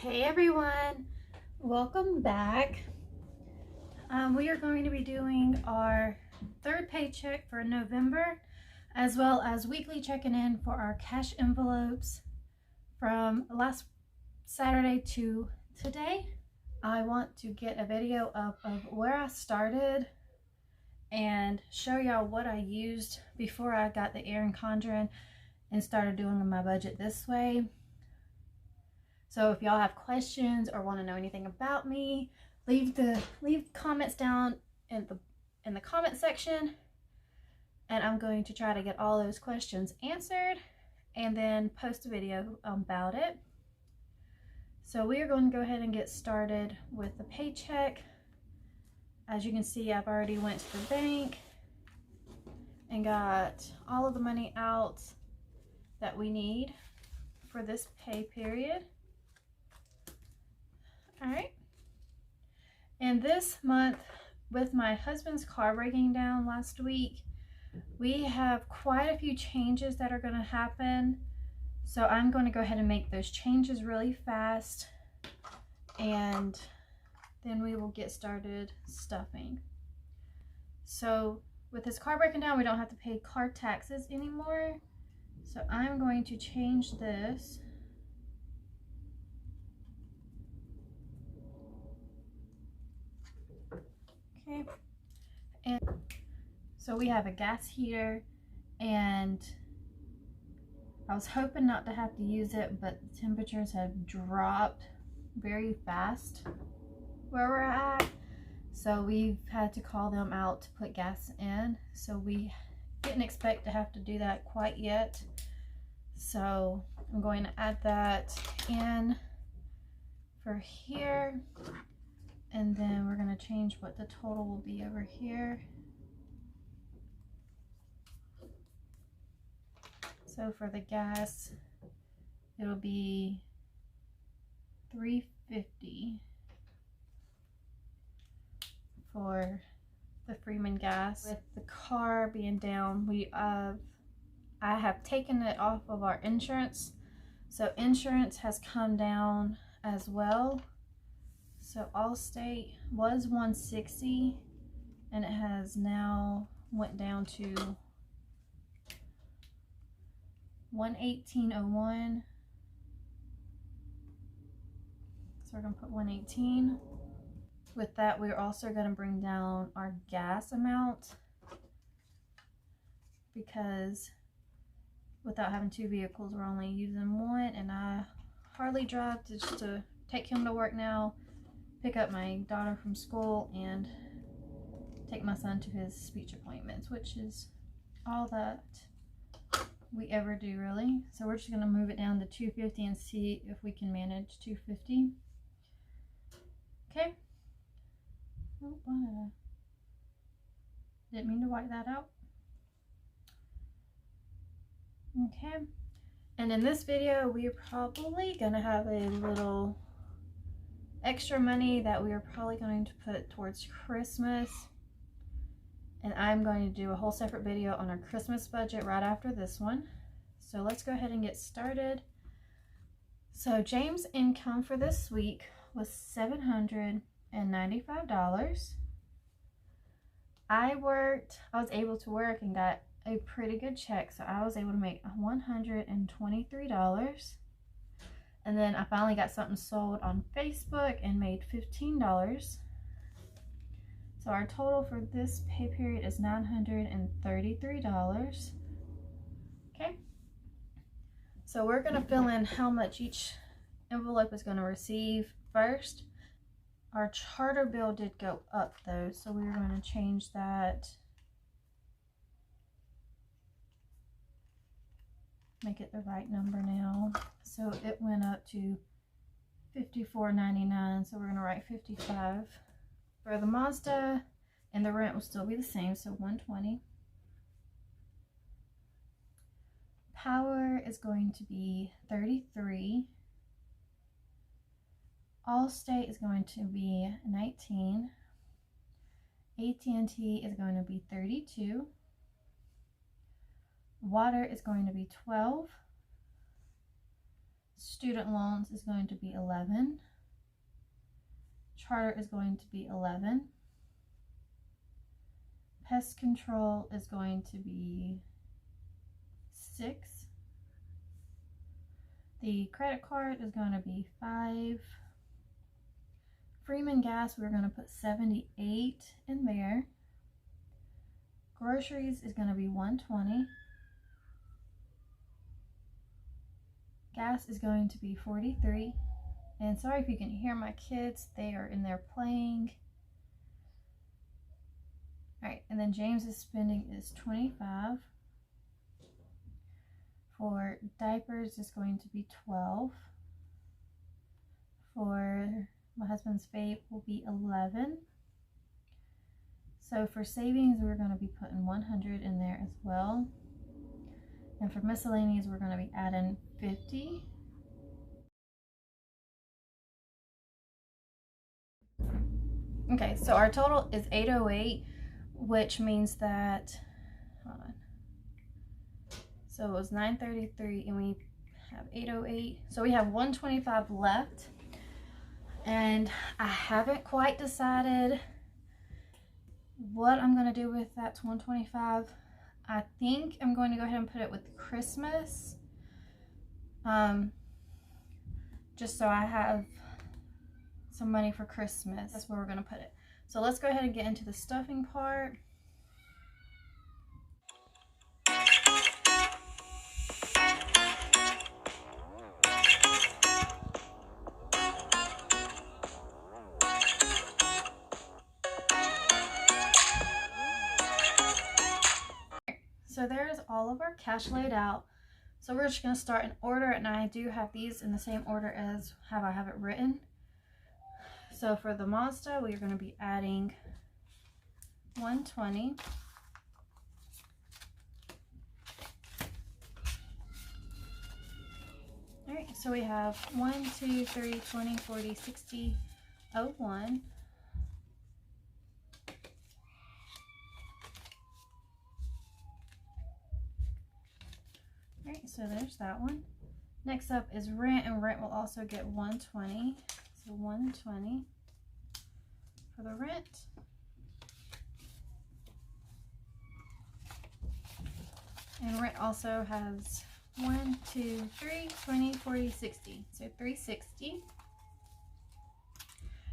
Hey everyone, welcome back. We are going to be doing our third paycheck for November, as well as weekly checking in for our cash envelopes from last Saturday to today. I want to get a video up of where I started and show y'all what I used before I got the Erin Condren and started doing my budget this way. So if y'all have questions or want to know anything about me, leave comments down in the comment section, and I'm going to try to get all those questions answered and then post a video about it. So we are going to go ahead and get started with the paycheck. As you can see, I've already went to the bank and got all of the money out that we need for this pay period. All right, and this month, with my husband's car breaking down last week, we have quite a few changes that are going to happen. So I'm going to go ahead and make those changes really fast, and then we will get started stuffing. So with his car breaking down, we don't have to pay car taxes anymore. So I'm going to change this. Okay, and so we have a gas heater, and I was hoping not to have to use it, but the temperatures have dropped very fast where we're at, so we've had to call them out to put gas in. So we didn't expect to have to do that quite yet, so I'm going to add that in for here. And then we're going to change what the total will be over here. So for the gas, it'll be $3.50 for the Freeman gas. With the car being down, I have taken it off of our insurance. So insurance has come down as well. So Allstate was $160, and it has now went down to $118.01. So we're gonna put 118. With that, we're also gonna bring down our gas amount, because without having two vehicles, we're only using one, and I hardly drive just to take him to work now, pick up my daughter from school, and take my son to his speech appointments, which is all that we ever do, really. So we're just going to move it down to $2.50 and see if we can manage $2.50. Okay. Oh, didn't mean to wipe that out. Okay. And in this video, we are probably going to have a little extra money that we are probably going to put towards Christmas, and I'm going to do a whole separate video on our Christmas budget right after this one. So let's go ahead and get started. So James' income for this week was $795. I was able to work and got a pretty good check, so I was able to make $123. And then I finally got something sold on Facebook and made $15. So our total for this pay period is $933. Okay. So we're going to fill in how much each envelope is going to receive first. Our charter bill did go up though, so we're going to change that. Make it the right number now. So it went up to $54.99, so we're going to write 55 for the Mazda, and the rent will still be the same, so $120. Power is going to be $33. Allstate is going to be $19. AT&T is going to be $32. Water is going to be $12. Student loans is going to be 11. Charter is going to be 11. Pest control is going to be 6. The credit card is going to be 5. Freeman gas, we're going to put 78 in there. Groceries is going to be 120. Gas is going to be 43. And sorry if you can hear my kids, they are in there playing. Alright, and then James's spending is 25. For diapers is going to be 12. For my husband's vape will be 11. So for savings, we're going to be putting 100 in there as well. And for miscellaneous, we're going to be adding 50. Okay, so our total is 808, which means that, hold on. So it was 933 and we have 808. So we have 125 left. And I haven't quite decided what I'm going to do with that 125. I think I'm going to go ahead and put it with Christmas. Just so I have some money for Christmas. That's where we're going to put it. So let's go ahead and get into the stuffing part. So there's all of our cash laid out. So we're just going to start in order, and I do have these in the same order as how I have it written. So for the Mazda, we are going to be adding 120. Alright, so we have 1, 2, 3, 20, 40, 60, 01. Alright, so there's that one. Next up is rent, and rent will also get 120. So 120 for the rent. And rent also has 1, 2, 3, 20, 40, 60. So 360.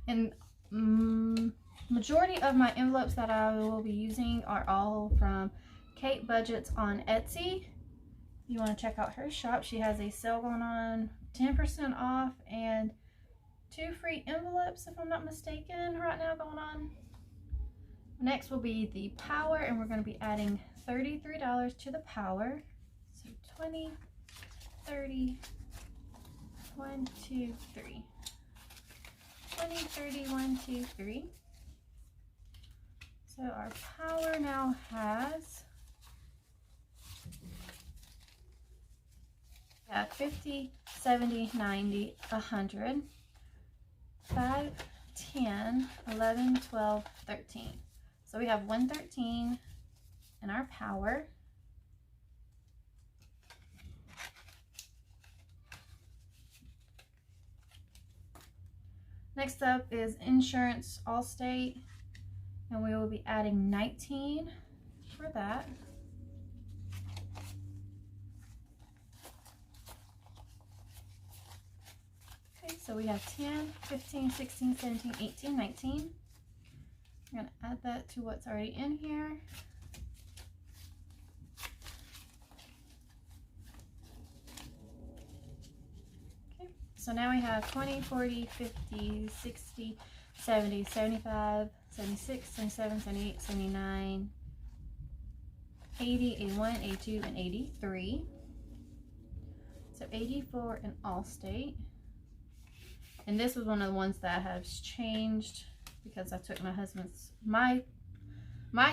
And majority of my envelopes that I will be using are all from Kate Budgets on Etsy. If you want to check out her shop, she has a sale going on, 10% off and 2 free envelopes, if I'm not mistaken, right now going on. Next will be the power, and we're going to be adding $33 to the power. So 20, 30, 1, 2, 3. 20, 30, 1, 2, 3. So our power now has 50, 70, 90, 100, 5, 10, 11, 12, 13. So we have 113 in our power. Next up is insurance, Allstate, and we will be adding 19 for that. Okay, so we have 10, 15, 16, 17, 18, 19. I'm going to add that to what's already in here. Okay, so now we have 20, 40, 50, 60, 70, 75, 76, 77, 78, 79, 80, 81, 82, and 83. So 84 in Allstate. And this was one of the ones that has changed because I took my husband's, my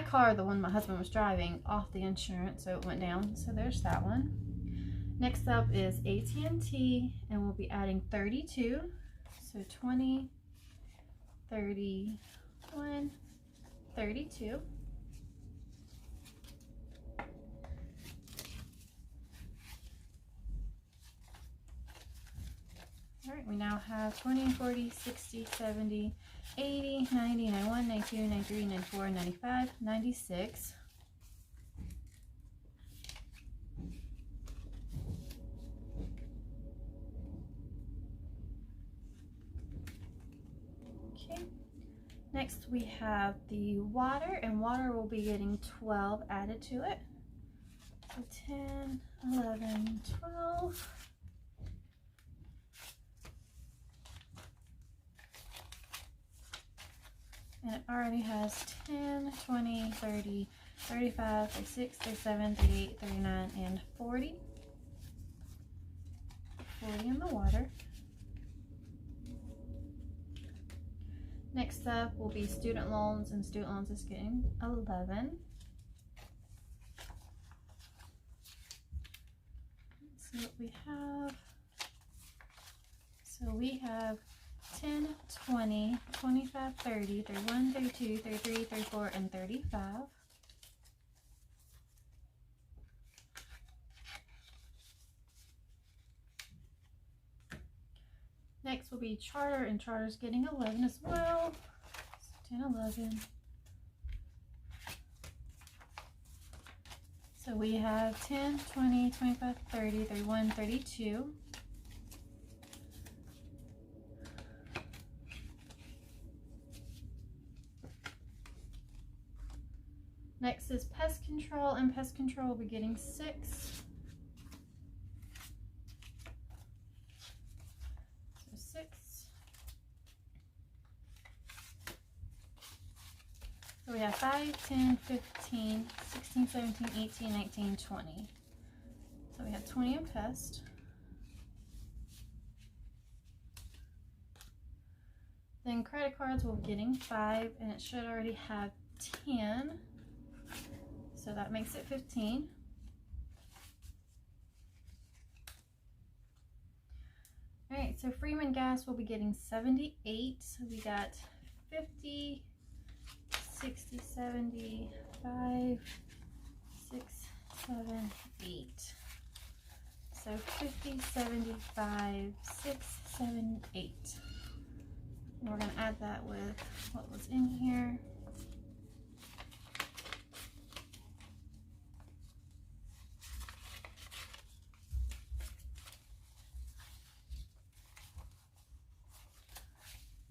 car, the one my husband was driving, off the insurance, so it went down. So there's that one. Next up is AT&T, and we'll be adding 32. So 20, 31, 32. All right, we now have 20, 40, 60, 70, 80, 90, 91, 92, 93, 94, 95, 96. Okay, next we have the water, and water will be getting 12 added to it. So 10, 11, 12. And it already has 10, 20, 30, 35, 36, 37, 38, 39, and 40. 40 in the water. Next up will be student loans, and student loans is getting 11. So what we have, we have 10, 20, 25, 30, 31, 32, 33, 34, and 35. Next will be charter, and charter is getting 11 as well. So 10, 11. So we have 10, 20, 25, 30, 31, 32. Next is pest control, and pest control will be getting 6. So 6. So we have 5, 10, 15, 16, 17, 18, 19, 20. So we have 20 in pest. Then credit cards will be getting 5, and it should already have 10. So that makes it 15. All right, so Freeman Gas will be getting 78. So we got 50, 60, 70, 5, 6, 7, 8. So 50, 75, 6, 7, 8. And we're going to add that with what was in here.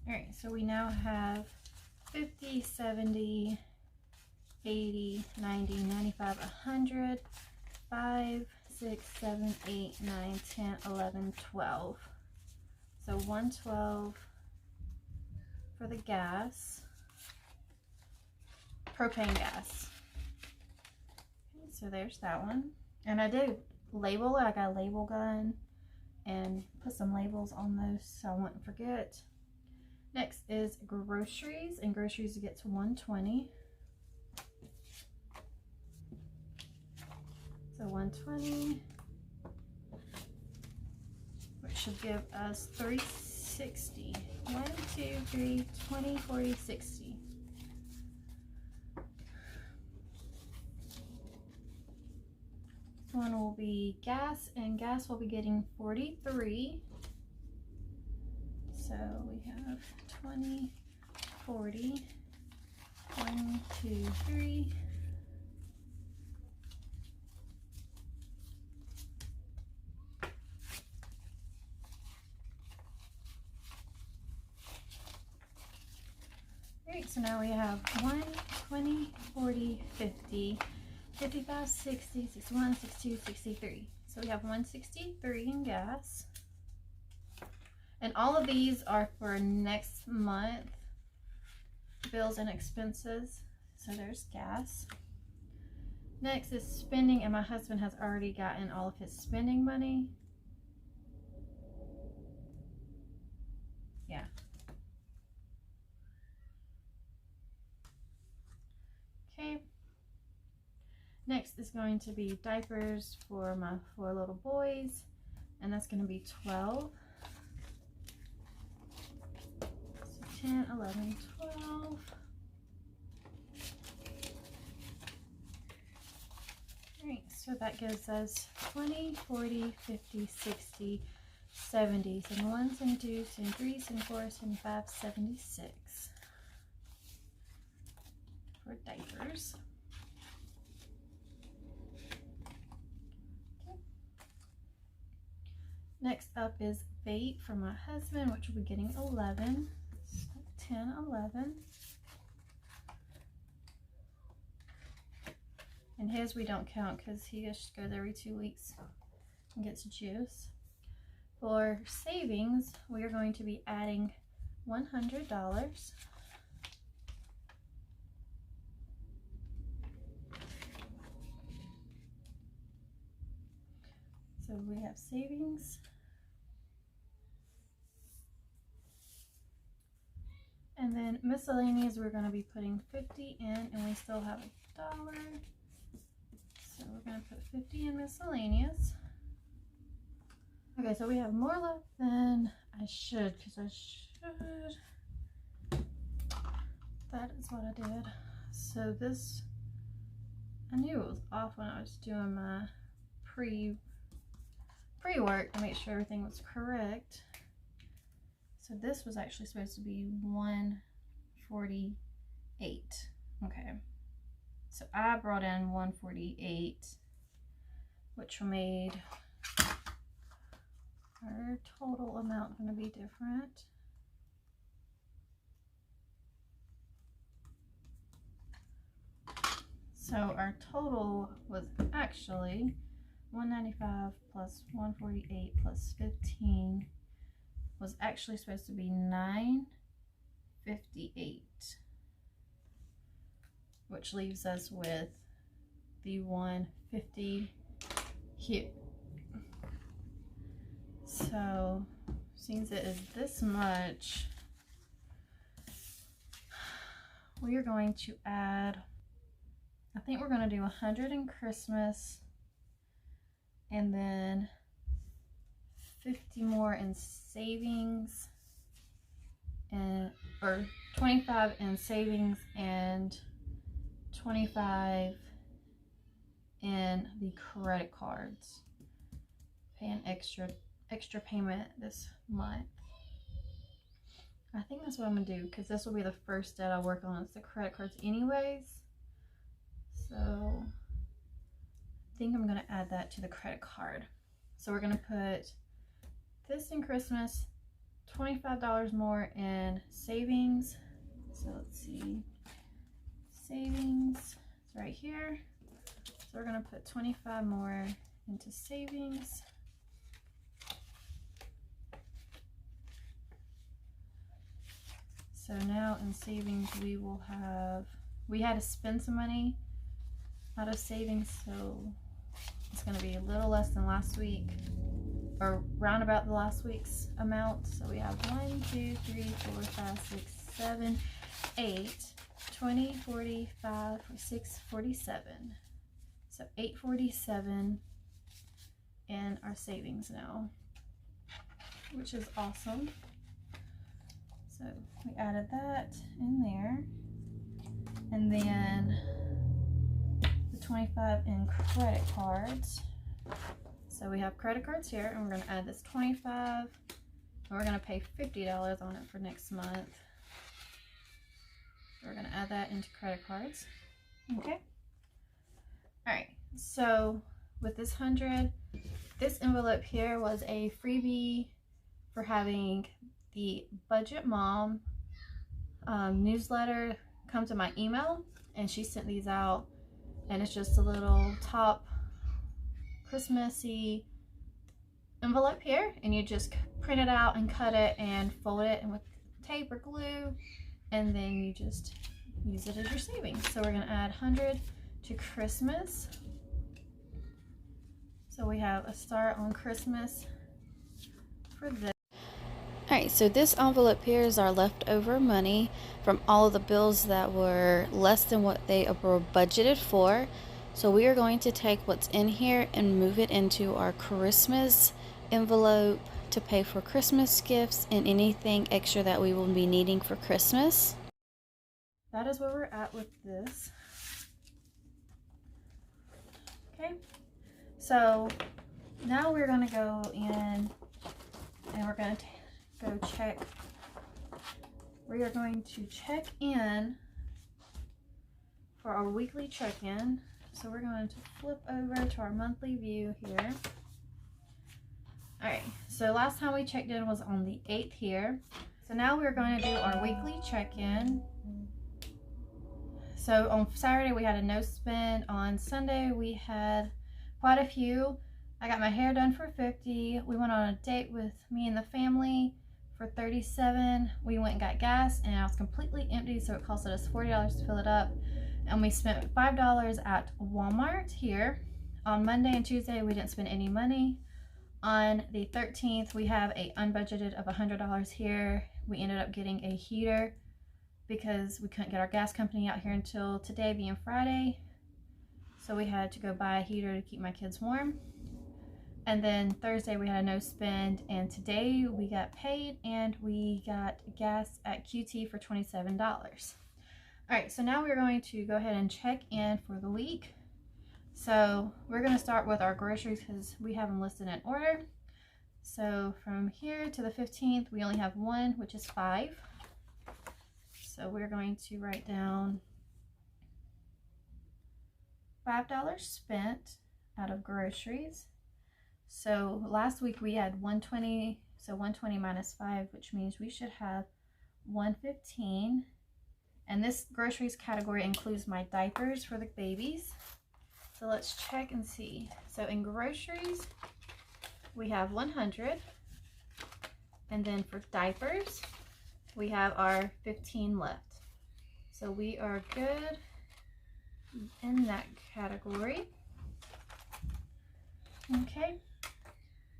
All right, so we now have 50, 70, 80, 90, 95, 100, 5, 6, 7, 8, 9, 10, 11, 12. So 112 for the gas, propane gas. Okay, so there's that one. And I did label it. I got a label gun and put some labels on those so I wouldn't forget. Next is groceries, and groceries get to 120. So 120, which should give us 360. 1, 2, 3, 20, 40, 60. This one will be gas, and gas will be getting 43. So we have 20, 40, 1, 2, 3. Great, so now we have 1, 20, 40, 50, 55, 60, 61, 62, 63. So we have 163 in gas. And all of these are for next month bills and expenses. So there's gas. Next is spending, and my husband has already gotten all of his spending money. Yeah. Okay. Next is going to be diapers for my 4 little boys, and that's going to be 12. 10, 11, 12. Alright, so that gives us 20, 40, 50, 60, 70. 71, 72, 73, 74, 75, 76 for diapers. Okay. Next up is vape for my husband, which will be getting 11. So 10, 11. And his we don't count because he just goes every 2 weeks and gets juice. For savings, we are going to be adding $100. So we have savings. And then miscellaneous, we're going to be putting 50 in, and we still have $1. So we're going to put 50 in miscellaneous. Okay, so we have more left than I should, because I should. That is what I did. So this, I knew it was off when I was doing my pre-work to make sure everything was correct. So this was actually supposed to be 148. Okay. So I brought in 148, which made our total amount going to be different. So our total was actually 195 plus 148 plus 15 was actually supposed to be 958, which leaves us with the 150 here. So since it is this much, we are going to add, I think we're going to do 100 in Christmas and then 50 more in savings, and or 25 in savings and 25 in the credit cards. Pay an extra payment this month. I think that's what I'm gonna do, because this will be the first debt I work on. It's the credit cards anyways. So I think I'm gonna add that to the credit card. So we're gonna put this in Christmas, $25 more in savings. So let's see, savings, it's right here. So we're gonna put 25 more into savings. So now in savings we will have, we had to spend some money out of savings, so it's going to be a little less than last week, or round about the last week's amount. So we have 1, 2, 3, 4, 5, 6, 7, 8, 20, 45, 46, 47. So 847 in our savings now, which is awesome. So we added that in there, and then the 25 in credit cards. So we have credit cards here, and we're going to add this 25, and we're going to pay $50 on it for next month. We're going to add that into credit cards. Okay. All right. So with this 100, this envelope here was a freebie for having the Budget Mom newsletter come to my email, and she sent these out, and it's just a little top Christmassy envelope here, and you just print it out and cut it and fold it and with tape or glue, and then you just use it as your savings. So we're going to add 100 to Christmas. So we have a start on Christmas for this. Alright, so this envelope here is our leftover money from all of the bills that were less than what they were budgeted for. So we are going to take what's in here and move it into our Christmas envelope to pay for Christmas gifts and anything extra that we will be needing for Christmas. That is where we're at with this. Okay, so now we're going to go in and we're going to go check. We are going to check in for our weekly check-in. So we're going to flip over to our monthly view here. Alright, so last time we checked in was on the 8th here. So now we're going to do our weekly check-in. So on Saturday we had a no spend. On Sunday we had quite a few. I got my hair done for $50. We went on a date with me and the family for $37. We went and got gas and I was completely empty, so it costed us $40 to fill it up. And we spent $5 at Walmart here. On Monday and Tuesday we didn't spend any money. On the 13th we have a unbudgeted of $100 here. We ended up getting a heater because we couldn't get our gas company out here until today being Friday. So we had to go buy a heater to keep my kids warm. And then Thursday we had a no spend, and today we got paid and we got gas at QT for $27. Alright, so now we're going to go ahead and check in for the week. So we're going to start with our groceries because we have them listed in order. So from here to the 15th we only have one, which is 5. So we're going to write down $5 spent out of groceries. So last week we had 120, so 120 minus 5, which means we should have 115. And this groceries category includes my diapers for the babies. So let's check and see. So in groceries we have 100, and then for diapers we have our 15 left. So we are good in that category. Okay,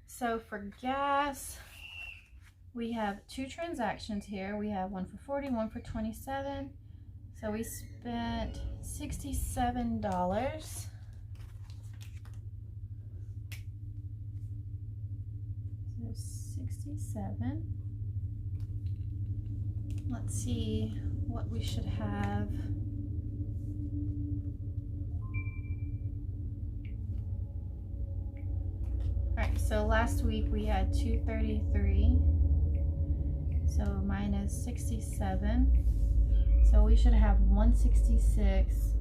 so for gas we have 2 transactions here. We have one for 40, one for 27. So we spent $67. So 67. Let's see what we should have. Alright, so last week we had 233. So minus 67. So we should have 166.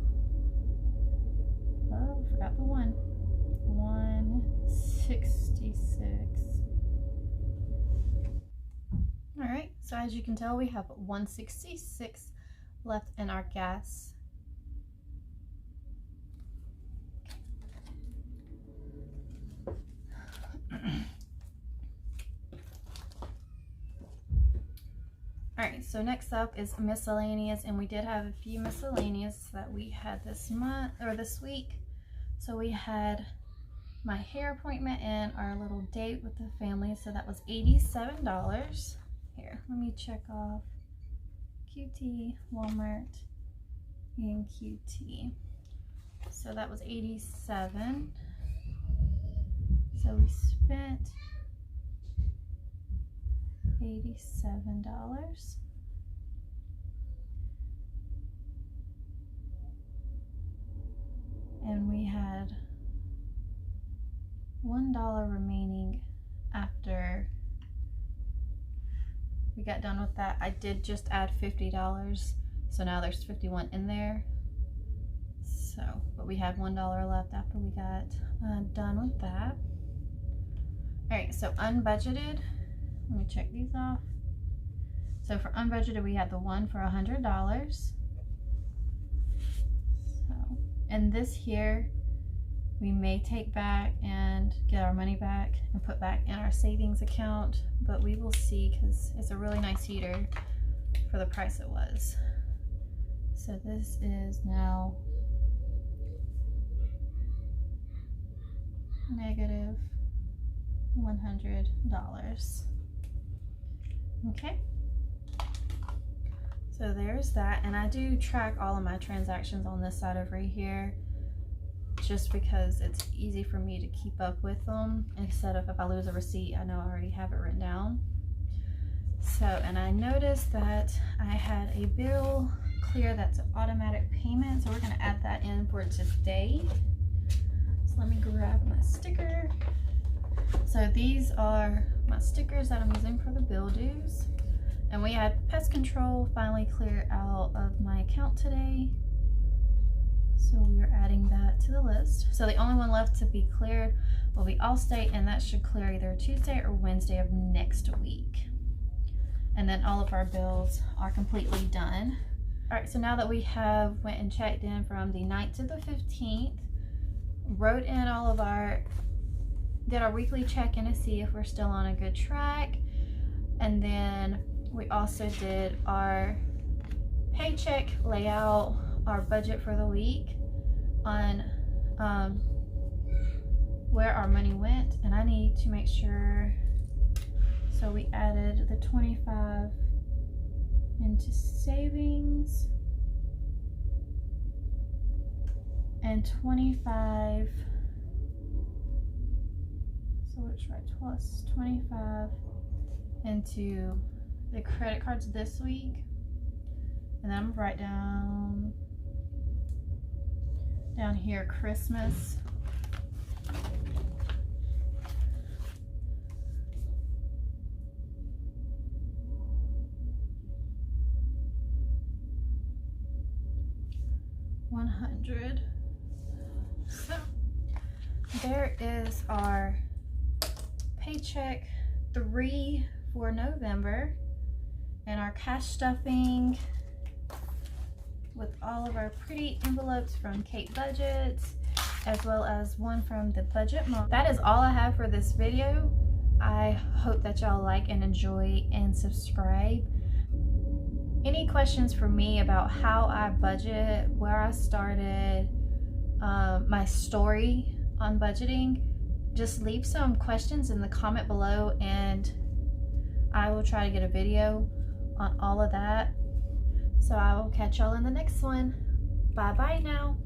Oh, forgot the one. 166. Alright, so as you can tell, we have 166 left in our gas. Alright, so next up is miscellaneous, and we did have a few miscellaneous that we had this month, or this week. So we had my hair appointment and our little date with the family, so that was $87. Here, let me check off QT, Walmart, and QT. So that was 87. So we spent $87. And we had $1 remaining after we got done with that. I did just add $50, so now there's 51 in there. So, but we had $1 left after we got done with that. Alright, so unbudgeted. Let me check these off. So for unbudgeted, we had the one for $100. So, and this here, we may take back and get our money back and put back in our savings account, but we will see because it's a really nice heater for the price it was. So this is now negative $100. Okay, so there's that, and I do track all of my transactions on this side over here just because it's easy for me to keep up with them instead of if I lose a receipt, I know I already have it written down. So, and I noticed that I had a bill clear that's an automatic payment, so we're going to add that in for today. So let me grab my sticker. So these are my stickers that I'm using for the bill dues. And we had pest control finally clear out of my account today. So we are adding that to the list. So the only one left to be cleared will be Allstate, and that should clear either Tuesday or Wednesday of next week. And then all of our bills are completely done. All right, so now that we have went and checked in from the 9th to the 15th, wrote in all of our, did our weekly check-in to see if we're still on a good track. And then we also did our paycheck layout, our budget for the week on where our money went. And I need to make sure, so we added the 25 into savings and 25, so it's right, plus 25 into the credit cards this week. And then I'm gonna write down here Christmas. $100. So there is our paycheck 3 for November, and our cash stuffing with all of our pretty envelopes from Kate Budgets, as well as one from the Budget Mom. That is all I have for this video. I hope that y'all like and enjoy and subscribe. Any questions for me about how I budget, where I started, my story on budgeting, just leave some questions in the comment below and I will try to get a video on all of that. So I will catch y'all in the next one. Bye bye now.